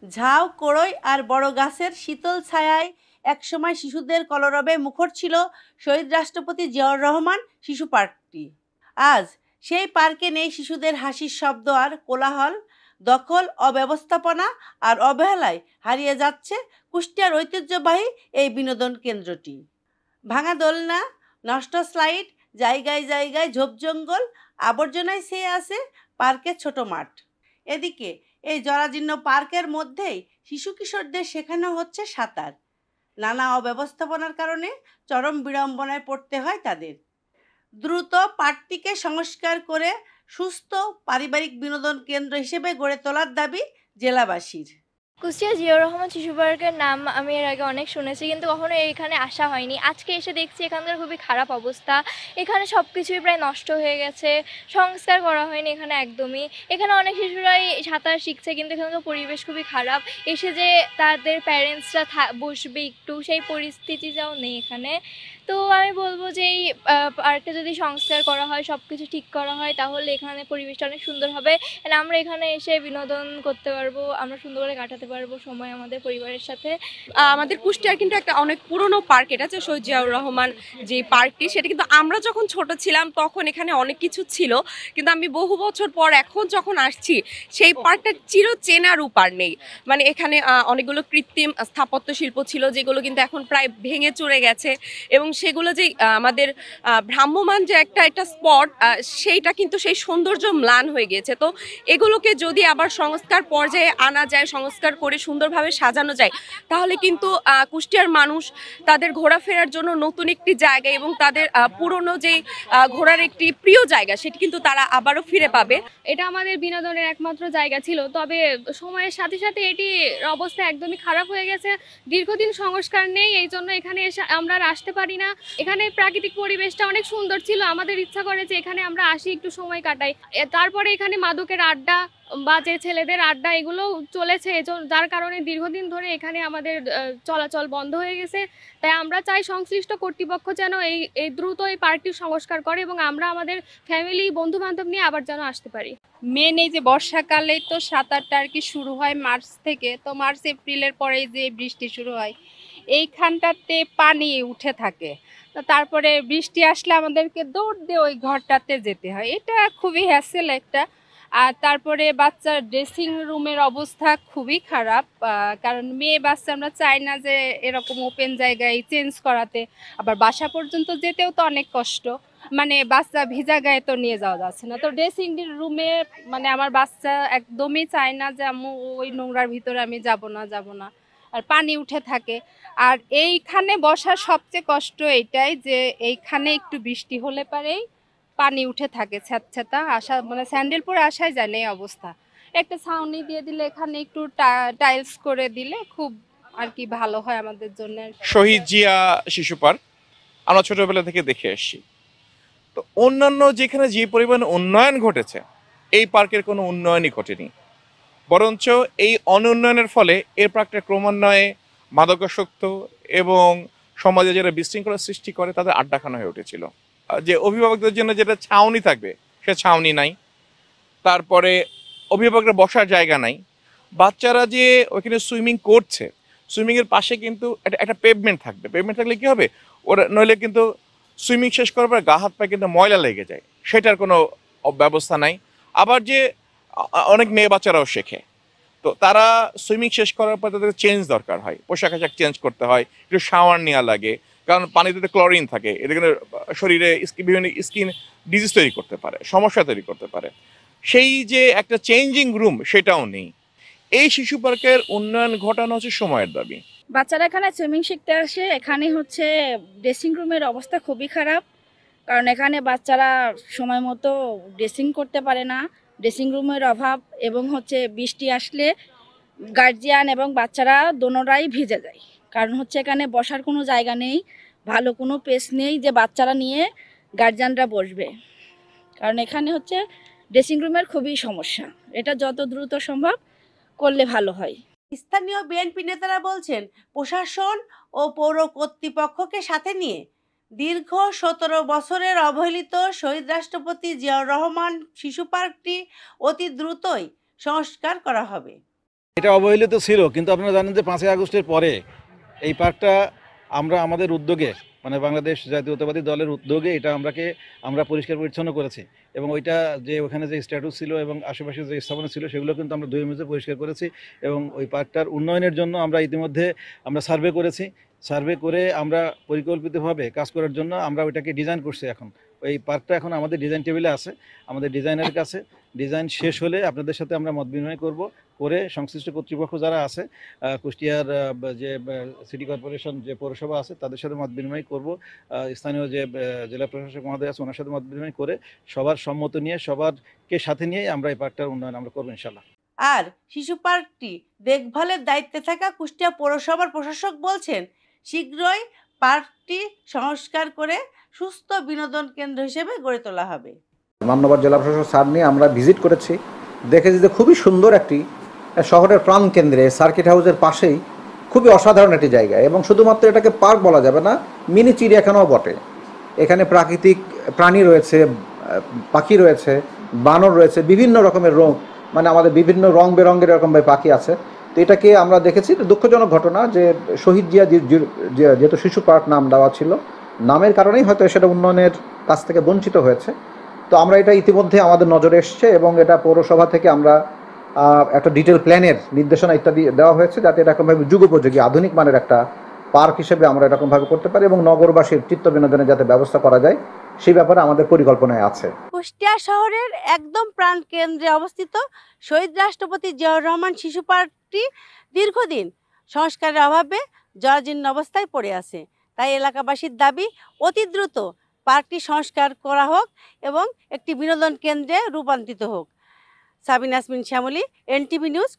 ঝাউ কোড়ই আর বড় গাছের শীতল ছায়ায় একসময় শিশুদের কলরবে মুখর ছিল শহীদ রাষ্ট্রপতি জিয়াউর রহমান শিশু পার্কটি। আজ সেই পার্কে নেই শিশুদের হাসির শব্দ আর কোলাহল। দখল, অব্যবস্থাপনা আর অবহেলায় হারিয়ে যাচ্ছে কুষ্টিয়ার ঐতিহ্যবাহী এই বিনোদন কেন্দ্রটি। ভাঙা দোলনা, নষ্ট স্লাইড, জায়গায় জায়গায় ঝোপজঙ্গল, আবর্জনায় ছেয়ে আছে পার্কের ছোট মাঠ। এদিকে এই জরাজীর্ণ পার্কের মধ্যেই শিশু কিশোরদের শেখানো হচ্ছে সাঁতার। নানা অব্যবস্থাপনার কারণে চরম বিড়ম্বনায় পড়তে হয় তাদের। দ্রুত পার্কটিকে সংস্কার করে সুস্থ পারিবারিক বিনোদন কেন্দ্র হিসেবে গড়ে তোলার দাবি জেলাবাসীর। কুষ্টিয়া জিয়াউর রহমান শিশু পার্কের নাম আমি এর আগে অনেক শুনেছি, কিন্তু কখনো এখানে আসা হয়নি। আজকে এসে দেখছি এখানকার খুবই খারাপ অবস্থা। এখানে সব কিছুই প্রায় নষ্ট হয়ে গেছে, সংস্কার করা হয়নি এখানে একদমই। এখানে অনেক শিশুরাই সাঁতার শিখছে, কিন্তু এখানকার পরিবেশ খুবই খারাপ। এসে যে তাদের প্যারেন্টসরা বসবে একটু, সেই পরিস্থিতিটাও নেই এখানে। তো আমি বলবো যে এই পার্কটা যদি সংস্কার করা হয়, সব কিছু ঠিক করা হয়, তাহলে এখানে পরিবেশটা অনেক সুন্দর হবে। আর আমরা এখানে এসে বিনোদন করতে পারবো, আমরা সুন্দর করে কাটাতে পারবো সময় আমাদের পরিবারের সাথে। আমাদের কুষ্টিয়ার কিন্তু একটা অনেক পুরনো পার্ক, এটা হচ্ছে শহীদ জিয়াউর রহমান যে পার্কটি, সেটা কিন্তু আমরা যখন ছোট ছিলাম তখন এখানে অনেক কিছু ছিল, কিন্তু আমি বহু বছর পর এখন যখন আসছি সেই পার্কটা চিরচেনা রূপ আর নেই। মানে এখানে অনেকগুলো কৃত্রিম স্থাপত্য শিল্প ছিল যেগুলো কিন্তু এখন প্রায় ভেঙে চুরে গেছে, এবং সেগুলো যে আমাদের ভ্রাম্যমান যে একটা স্পট, সেইটা কিন্তু সেই সৌন্দর্য ম্লান হয়ে গিয়েছে। তো এগুলোকে যদি আবার সংস্কার পর্যায়ে আনা যায়, সংস্কার করে সুন্দরভাবে সাজানো যায়, তাহলে কিন্তু কুষ্টিয়ার মানুষ তাদের ঘোরাফেরার জন্য নতুন একটি জায়গা এবং তাদের পুরনো যে ঘোরার একটি প্রিয় জায়গা, সেটি কিন্তু তারা আবারও ফিরে পাবে। এটা আমাদের বিনোদনের একমাত্র জায়গা ছিল, তবে সময়ের সাথে সাথে এটির অবস্থা একদমই খারাপ হয়ে গেছে। দীর্ঘদিন সংস্কার নেই, এই জন্য এখানে এসে আমরা আর আসতে পারি না। এখানে প্রাকৃতিক পরিবেশটা অনেক সুন্দর ছিল, আমাদের ইচ্ছা করে যে এখানে আমরা আসি, একটু সময় কাটাই। তারপরে এখানে মাদকের আড্ডা বা যে ছেলেদের আড্ডা, এগুলো চলেছে, যার কারণে দীর্ঘদিন ধরে এখানে আমাদের চলাচল বন্ধ হয়ে গেছে। তাই আমরা চাই সংশ্লিষ্ট কর্তৃপক্ষ যেন এই দ্রুত এই পার্কটি সংস্কার করে এবং আমরা আমাদের ফ্যামিলি বন্ধু বান্ধব নিয়ে আবার যেন আসতে পারি। মেন এই যে বর্ষাকালেই তো সাঁতারটা আর কি শুরু হয় মার্চ থেকে, তো মার্চ এপ্রিলের পরেই যে বৃষ্টি শুরু হয়, এইখানটাতে পানি উঠে থাকে। তো তারপরে বৃষ্টি আসলে আমাদেরকে দৌড় দিয়ে ওই ঘরটাতে যেতে হয়, এটা খুবই হ্যাসেল একটা। আর তারপরে বাচ্চার ড্রেসিং রুমের অবস্থা খুবই খারাপ, কারণ মেয়ে বাচ্চা আমরা চাই না যে এরকম ওপেন জায়গায় চেঞ্জ করাতে, আবার বাসা পর্যন্ত যেতেও তো অনেক কষ্ট। মানে বাচ্চা ভিজা গায়ে তো নিয়ে যাওয়া যাচ্ছে না। তো ড্রেসিং রুমে মানে আমার বাচ্চা একদমই চায় না যে আম্মু ওই নোংরার ভিতরে আমি যাব না, আর পানি উঠে থাকে। আর এইখানে বসার সবচেয়ে কষ্ট এইটাই যে এইখানে একটু বৃষ্টি হলে পারেই পানি উঠে থাকে, ছ্যাঁতছ্যাঁতা আসা, মানে স্যান্ডেল পরে আসাই যায় না এই অবস্থা। একটা ছাউনি দিয়ে দিলে, এখানে একটু টাইলস করে দিলে খুব আর কি ভালো হয় আমাদের জন্য। শহীদ জিয়া শিশু পার্ক আমরা ছোটবেলা থেকে দেখে আসছি। তো অন্যান্য যেখানে যে পরিমাণ উন্নয়ন ঘটেছে, এই পার্কের কোনো উন্নয়নই ঘটেনি, বরঞ্চ এই অনুন্নয়নের ফলে এর পার্কটা ক্রমান্বয়ে মাদকাসক্ত এবং সমাজে যারা বিশৃঙ্খলা সৃষ্টি করে তাদের আড্ডাখানা হয়ে উঠেছিল। যে অভিভাবকদের জন্য যেটা ছাউনি থাকবে সে ছাউনি নাই, তারপরে অভিভাবকরা বসার জায়গা নাই, বাচ্চারা যে ওইখানে সুইমিং করছে, সুইমিংয়ের পাশে কিন্তু একটা পেভমেন্ট থাকবে। পেভমেন্ট থাকলে কী হবে, ওরা নইলে কিন্তু সুইমিং শেষ করার পর গা হাত পায়ে কিন্তু ময়লা লেগে যায়, সেটার কোনো ব্যবস্থা নাই। আবার যে অনেক মেয়ে বাচ্চারাও শেখে, তো তারা সুইমিং শেষ করার পর তাদের চেঞ্জ দরকার হয়, পোশাক আশাক চেঞ্জ করতে হয়, একটু শাওয়ার নেওয়া লাগে, কারণ পানিতে ক্লোরিন থাকে, এটা কিন্তু শরীরে বিভিন্ন স্কিন ডিজিজ তৈরি করতে পারে, সমস্যা তৈরি করতে পারে। সেই যে একটা চেঞ্জিং রুম সেটাও নেই। এই শিশু পার্কের উন্নয়ন ঘটানো হচ্ছে সময়ের দাবি। বাচ্চারা এখানে সুইমিং শিখতে আসে, এখানে হচ্ছে ড্রেসিং রুমের অবস্থা খুবই খারাপ, কারণ এখানে বাচ্চারা সময় মতো ড্রেসিং করতে পারে না, ড্রেসিং রুমের অভাব, এবং হচ্ছে বৃষ্টি আসলে গার্জিয়ান এবং বাচ্চারা দোনোরাই ভিজে যায়, কারণ হচ্ছে এখানে বসার কোনো জায়গা নেই, ভালো কোনো পেস নেই যে বাচ্চারা নিয়ে গার্জিয়ানরা বসবে, কারণ এখানে হচ্ছে ড্রেসিং রুমের খুবই সমস্যা। এটা যত দ্রুত সম্ভব করলে ভালো হয়। স্থানীয় বিএনপি নেতারা বলছেন, প্রশাসন ও পৌর কর্তৃপক্ষকে সাথে নিয়ে দীর্ঘ 17 বছরের অবহেলিত শহীদ রাষ্ট্রপতি জিয়াউর রহমান শিশু পার্কটি অতি দ্রুতই সংস্কার করা হবে। এটা অবহেলিত ছিল, কিন্তু আপনারা জানেন যে 5ই আগস্টের পরে এই পার্কটা আমরা আমাদের উদ্যোগে, মানে বাংলাদেশ জাতীয়তাবাদী দলের উদ্যোগে এটা আমরা পরিষ্কার পরিচ্ছন্ন করেছি, এবং ওইটা যে ওখানে যে স্ট্যাটুস ছিল এবং আশেপাশে যে স্থাপনা ছিল সেগুলো কিন্তু আমরা ধুয়ে মুছে পরিষ্কার করেছি, এবং ওই পার্কটার উন্নয়নের জন্য আমরা ইতিমধ্যে সার্ভে করেছি। সার্ভে করে আমরা পরিকল্পিতভাবে কাজ করার জন্য আমরা ওইটাকে ডিজাইন করছি। এখন ওই পার্কটা এখন আমাদের ডিজাইন টেবিলে আছে, আমাদের ডিজাইনারের কাছে। ডিজাইন শেষ হলে আপনাদের সাথে আমরা মত বিনিময় করে সংশ্লিষ্ট কর্তৃপক্ষ যারা আছে, কুষ্টিয়ার যে সিটি কর্পোরেশন যে পৌরসভা আছে তাদের সাথে মত বিনিময় করব, স্থানীয় যে জেলা প্রশাসক মহোদয় আছে ওনার সাথে মত বিনিময় করে সবার সম্মত নিয়ে সবারকে সাথে নিয়ে আমরা এই পার্কটার উন্নয়ন আমরা করবো ইনশাল্লাহ। আর শিশু পার্কটি দেখভালের দায়িত্বে থাকা কুষ্টিয়া পৌরসভার প্রশাসক বলছেন, শীঘ্রই পার্কটি সংস্কার করে সুস্থ বিনোদন কেন্দ্র হিসেবে গড়ে তোলা হবে। মান্যবর জেলা প্রশাসক স্যার নিয়ে আমরা ভিজিট করেছি, দেখেছি যে খুবই সুন্দর একটি শহরের প্রাণকেন্দ্রে সার্কিট হাউসের পাশেই খুবই অসাধারণ একটি জায়গা, এবং শুধুমাত্র এটাকে পার্ক বলা যাবে না, মিনি চিড়িয়াখানাও বটে। এখানে প্রাকৃতিক প্রাণী রয়েছে, পাখি রয়েছে, বানর রয়েছে, বিভিন্ন রকমের মানে আমাদের বিভিন্ন রং বেরঙের এরকমভাবে পাখি আছে। তো এটাকে আমরা দেখেছি, দুঃখজনক ঘটনা যে শহীদ জিয়া যেহেতু শিশু পার্ক নাম দেওয়া ছিল, নামের কারণেই হয়তো সেটা উন্নয়নের কাছ থেকে বঞ্চিত হয়েছে। তো আমরা এটা ইতিমধ্যে আমাদের নজরে এসছে, এবং এটা পৌরসভা থেকে আমরা একটা ডিটেল প্ল্যানের নির্দেশনা ইত্যাদি দেওয়া হয়েছে, যাতে এরকমভাবে যুগোপযোগী আধুনিক মানের একটা পার্ক হিসেবে আমরা এরকমভাবে করতে পারি, এবং নগরবাসীর চিত্ত বিনোদনের যাতে ব্যবস্থা করা যায় সেই ব্যাপারে আমাদের পরিকল্পনায় আছে। কুষ্টিয়া শহরের একদম প্রাণ কেন্দ্রে অবস্থিত শহীদ রাষ্ট্রপতি জিয়াউর রহমান শিশু পার্কটি দীর্ঘদিন সংস্কারের অভাবে জরাজীর্ণ অবস্থায় পড়ে আছে। তাই এলাকাবাসীর দাবি, অতি দ্রুত পার্কটি সংস্কার করা হোক এবং একটি বিনোদন কেন্দ্রে রূপান্তরিত হোক। Sabina Yasmin Shyamoli, NTV news.